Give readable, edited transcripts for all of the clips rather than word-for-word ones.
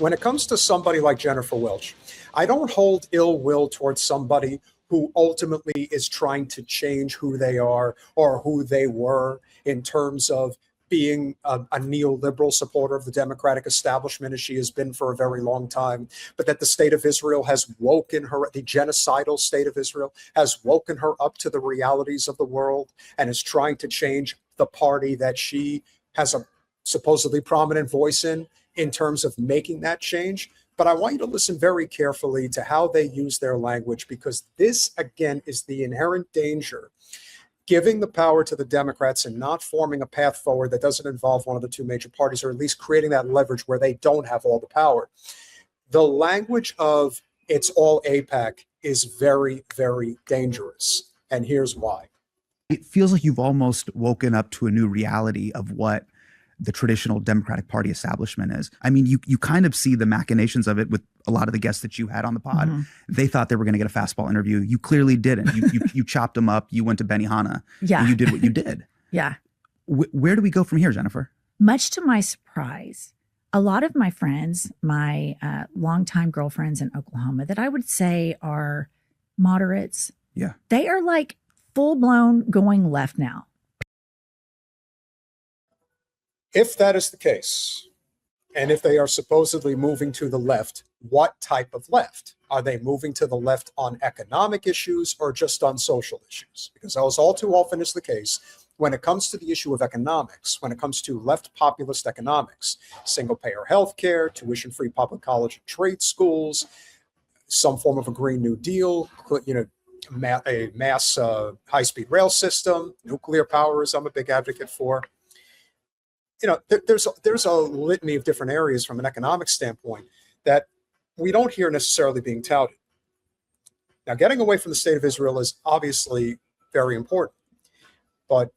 when it comes to somebody like Jennifer Welch, I don't hold ill will towards somebody who ultimately is trying to change who they are or who they were in terms of being a neoliberal supporter of the Democratic establishment, as she has been for a very long time, but that the state of Israel has woken her, the genocidal state of Israel has woken her up to the realities of the world and is trying to change the party that she has a supposedly prominent voice in terms of making that change. But I want you to listen very carefully to how they use their language, because this, again, is the inherent danger. Giving the power to the Democrats and not forming a path forward that doesn't involve one of the two major parties, or at least creating that leverage where they don't have all the power. The language of it's all AIPAC is very, very dangerous. And here's why. It feels like you've almost woken up to a new reality of what the traditional Democratic Party establishment is. I mean, you kind of see the machinations of it with a lot of the guests that you had on the pod. Mm-hmm. They thought they were going to get a fastball interview. You clearly didn't. You chopped them up. You went to Benihana. Yeah. And you did what you did. Yeah. Where do we go from here, Jennifer? Much to my surprise, a lot of my friends, my longtime girlfriends in Oklahoma that I would say are moderates. Yeah. They are like full blown going left now. If that is the case, and if they are supposedly moving to the left, what type of left? Are they moving to the left on economic issues or just on social issues? Because that was all too often is the case when it comes to the issue of economics, when it comes to left populist economics, single-payer healthcare, tuition-free public college and trade schools, some form of a Green New Deal, a mass high-speed rail system, nuclear powers I'm a big advocate for. There's a litany of different areas from an economic standpoint that we don't hear necessarily being touted. Now, getting away from the state of Israel is obviously very important, but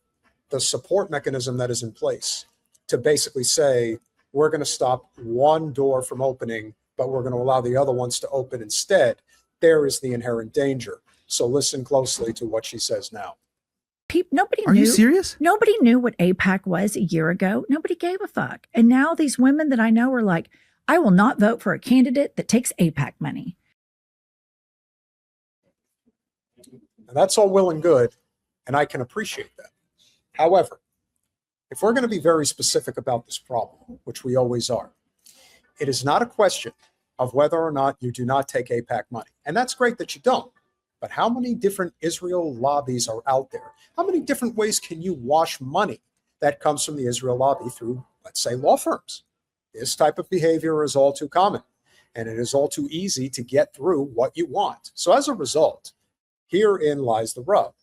the support mechanism that is in place to basically say, we're going to stop one door from opening, but we're going to allow the other ones to open instead, there is the inherent danger. So listen closely to what she says now. Nobody knew. Are you serious? Nobody knew what AIPAC was a year ago. Nobody gave a fuck. And now these women that I know are like, I will not vote for a candidate that takes AIPAC money. And that's all well and good, and I can appreciate that. However, if we're going to be very specific about this problem, which we always are, it is not a question of whether or not you do not take AIPAC money. And that's great that you don't. But how many different Israel lobbies are out there? How many different ways can you wash money that comes from the Israel lobby through, let's say, law firms? This type of behavior is all too common, and it is all too easy to get through what you want. So as a result, herein lies the rub.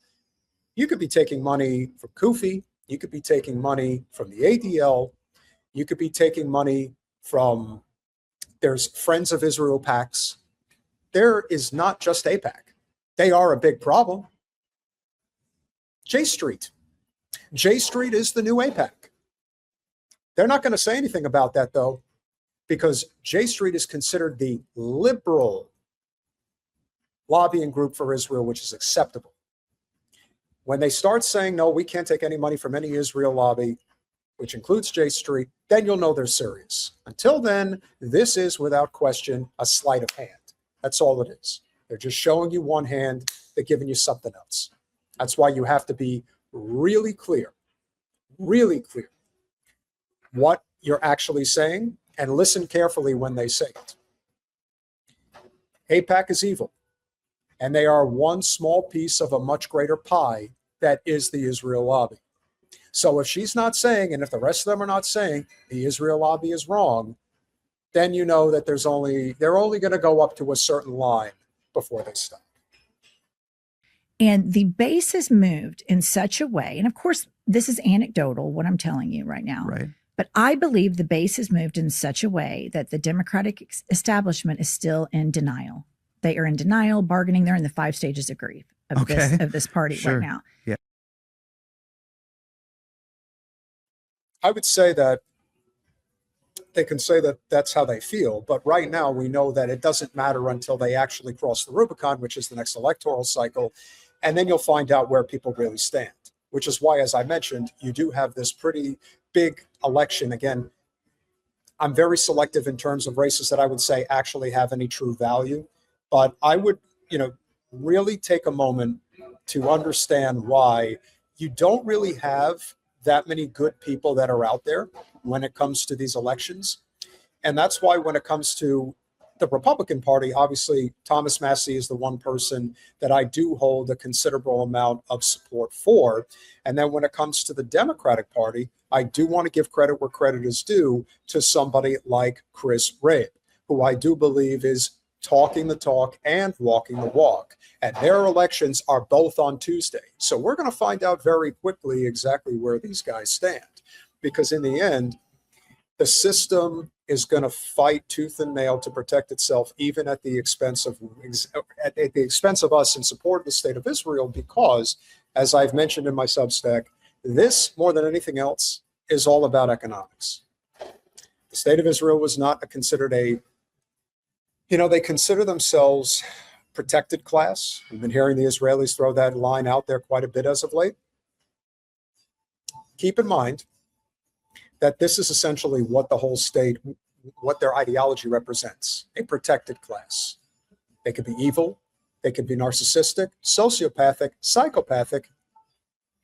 You could be taking money from Kufi, you could be taking money from the ADL, you could be taking money from, there's Friends of Israel PACs. There is not just AIPAC. They are a big problem. J Street. J Street is the new AIPAC. They're not going to say anything about that, though, because J Street is considered the liberal lobbying group for Israel, which is acceptable. When they start saying, no, we can't take any money from any Israel lobby, which includes J Street, then you'll know they're serious. Until then, this is, without question, a sleight of hand. That's all it is. They're just showing you one hand, they're giving you something else. That's why you have to be really clear what you're actually saying, and listen carefully when they say it. AIPAC is evil, and they are one small piece of a much greater pie that is the Israel lobby. So if she's not saying, and if the rest of them are not saying, the Israel lobby is wrong, then you know that they're only going to go up to a certain line before they stop. And the base has moved in such a way, and of course, this is anecdotal, what I'm telling you right now. Right. But I believe the base has moved in such a way that the Democratic establishment is still in denial. They are in denial, bargaining. They're in the 5 stages of grief of this party right now. Yeah. I would say that they can say that that's how they feel, but right now we know that it doesn't matter until they actually cross the Rubicon, which is the next electoral cycle, and then you'll find out where people really stand, which is why, as I mentioned, you do have this pretty big election. Again, I'm very selective in terms of races that I would say actually have any true value. But I would, really take a moment to understand why you don't really have that many good people that are out there when it comes to these elections. And that's why when it comes to the Republican Party, obviously Thomas Massie is the one person that I do hold a considerable amount of support for. And then when it comes to the Democratic Party, I do want to give credit where credit is due to somebody like Chris Rabb, who I do believe is talking the talk and walking the walk. And their elections are both on Tuesday. So we're going to find out very quickly exactly where these guys stand. Because in the end, the system is going to fight tooth and nail to protect itself, even at the expense of us in support of the state of Israel, because, as I've mentioned in my Substack, this, more than anything else, is all about economics. The state of Israel was not considered they consider themselves protected class. We've been hearing the Israelis throw that line out there quite a bit as of late. Keep in mind that this is essentially what the whole state, what their ideology represents, a protected class. They could be evil, they could be narcissistic, sociopathic, psychopathic,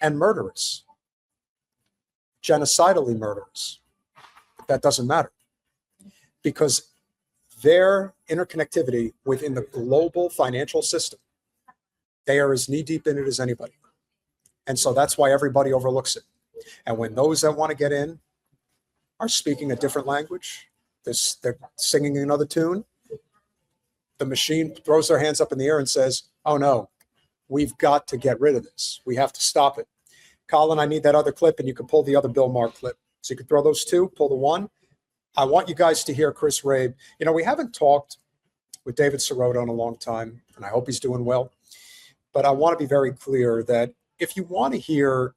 and murderous, genocidally murderous. That doesn't matter, because their interconnectivity within the global financial system, they are as knee-deep in it as anybody. And so that's why everybody overlooks it. And when those that want to get in are speaking a different language, they're singing another tune, the machine throws their hands up in the air and says, oh no, we've got to get rid of this. We have to stop it. Colin, I need that other clip, and you can pull the other Bill Maher clip. So you can throw those two, pull the one. I want you guys to hear Chris Rabb. We haven't talked with David Sirota in a long time, and I hope he's doing well. But I want to be very clear that if you want to hear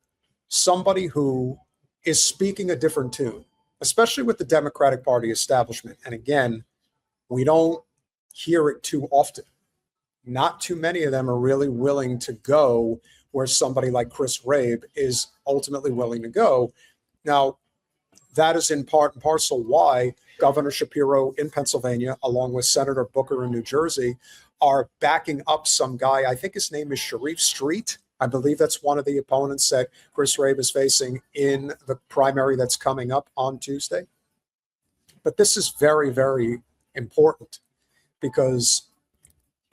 somebody who is speaking a different tune, especially with the Democratic Party establishment, and again, we don't hear it too often. Not too many of them are really willing to go where somebody like Chris Rabb is ultimately willing to go. Now, that is in part and parcel why Governor Shapiro in Pennsylvania, along with Senator Booker in New Jersey, are backing up some guy. I think his name is Sharif Street. I believe that's one of the opponents that Chris Rabb is facing in the primary that's coming up on Tuesday. But this is very, very important, because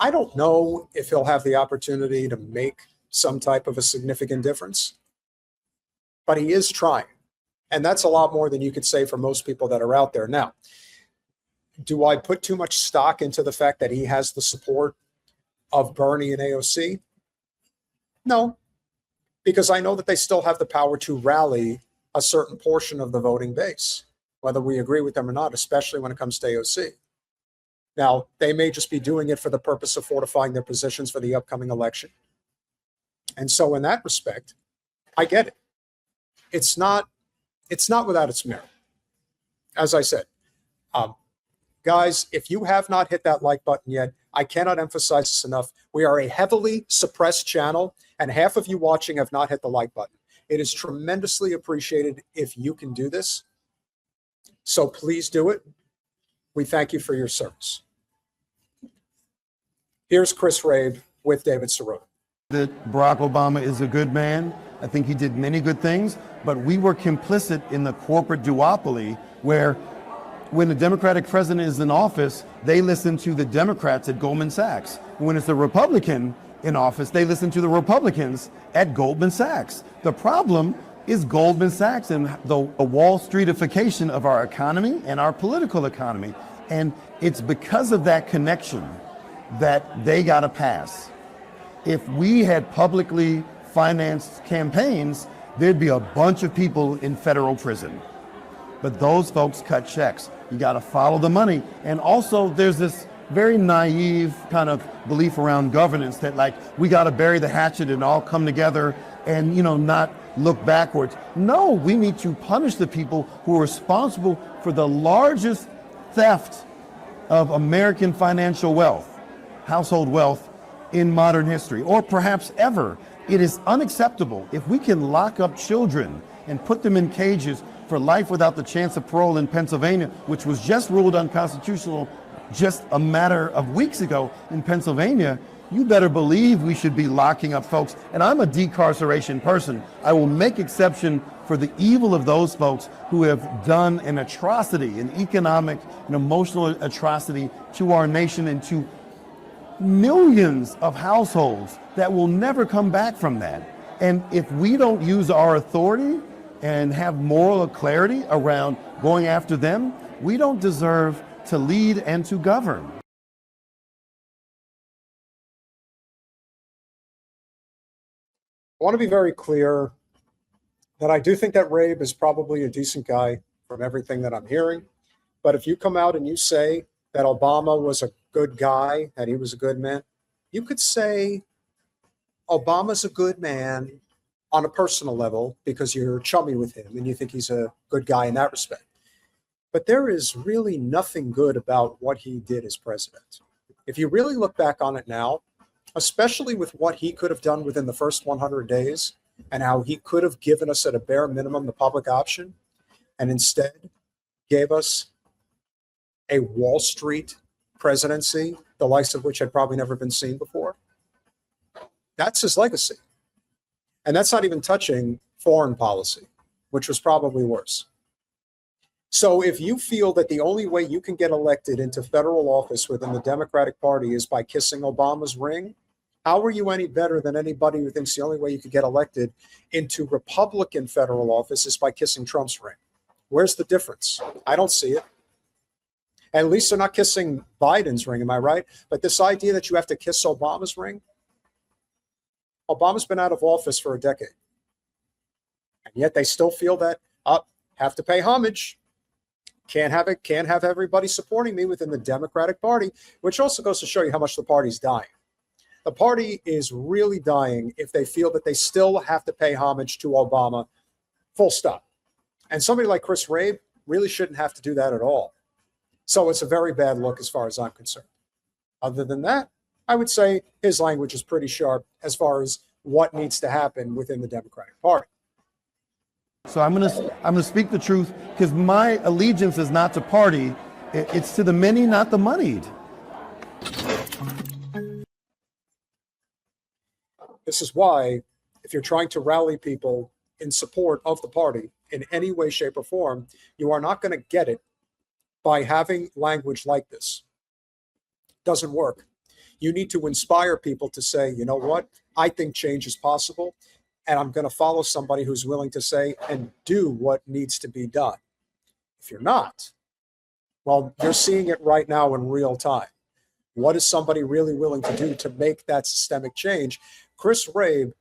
I don't know if he'll have the opportunity to make some type of a significant difference, but he is trying. And that's a lot more than you could say for most people that are out there. Now, do I put too much stock into the fact that he has the support of Bernie and AOC? No, because I know that they still have the power to rally a certain portion of the voting base, whether we agree with them or not, especially when it comes to AOC. Now, they may just be doing it for the purpose of fortifying their positions for the upcoming election. And so in that respect, I get it. It's not without its merit. As I said, guys, if you have not hit that like button yet, I cannot emphasize this enough. We are a heavily suppressed channel, and half of you watching have not hit the like button. It is tremendously appreciated if you can do this. So please do it. We thank you for your service. Here's Chris Rabb with David Sirota. That Barack Obama is a good man. I think he did many good things, but we were complicit in the corporate duopoly where when the Democratic president is in office, they listen to the Democrats at Goldman Sachs. When it's the Republican in office, they listen to the Republicans at Goldman Sachs. The problem is Goldman Sachs and the Wall Streetification of our economy and our political economy. And it's because of that connection that they got to pass. If we had publicly financed campaigns, there'd be a bunch of people in federal prison. But those folks cut checks. You got to follow the money. And also there's this very naive kind of belief around governance that like we got to bury the hatchet and all come together and not look backwards. No, we need to punish the people who are responsible for the largest theft of American financial wealth, household wealth in modern history, or perhaps ever. It is unacceptable if we can lock up children and put them in cages for life without the chance of parole in Pennsylvania, which was just ruled unconstitutional just a matter of weeks ago in Pennsylvania, you better believe we should be locking up folks. And I'm a decarceration person. I will make exception for the evil of those folks who have done an atrocity, an economic and emotional atrocity to our nation and to millions of households that will never come back from that. And if we don't use our authority and have moral clarity around going after them, we don't deserve to lead and to govern. I want to be very clear that I do think that Rabb is probably a decent guy from everything that I'm hearing. But if you come out and you say that Obama was a good guy, that he was a good man, you could say Obama's a good man on a personal level because you're chummy with him and you think he's a good guy in that respect. But there is really nothing good about what he did as president. If you really look back on it now, especially with what he could have done within the first 100 days and how he could have given us at a bare minimum the public option and instead gave us a Wall Street presidency, the likes of which had probably never been seen before. That's his legacy. And that's not even touching foreign policy, which was probably worse. So if you feel that the only way you can get elected into federal office within the Democratic Party is by kissing Obama's ring, how are you any better than anybody who thinks the only way you could get elected into Republican federal office is by kissing Trump's ring? Where's the difference? I don't see it. At least they're not kissing Biden's ring, am I right? But this idea that you have to kiss Obama's ring, Obama's been out of office for a decade. And yet they still feel that, have to pay homage. Can't have everybody supporting me within the Democratic Party, which also goes to show you how much the party's dying. The party is really dying if they feel that they still have to pay homage to Obama, full stop. And somebody like Chris Rabb really shouldn't have to do that at all. So it's a very bad look as far as I'm concerned. Other than that, I would say his language is pretty sharp as far as what needs to happen within the Democratic Party. So I'm gonna speak the truth because my allegiance is not to party, it's to the many, not the moneyed. This is why, if you're trying to rally people in support of the party in any way, shape, or form, you are not going to get it by having language like this. Doesn't work. You need to inspire people to say, you know what, I think change is possible, and I'm going to follow somebody who's willing to say and do what needs to be done. If you're not, well, you're seeing it right now in real time. What is somebody really willing to do to make that systemic change? Chris Rabb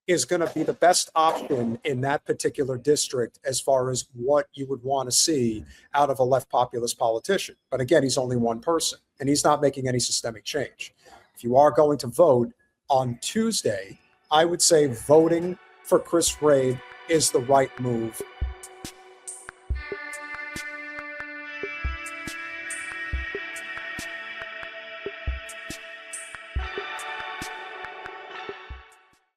is going to be the best option in that particular district as far as what you would want to see out of a left populist politician. But again, he's only one person, and he's not making any systemic change. If you are going to vote on Tuesday, I would say voting for Chris Rabb is the right move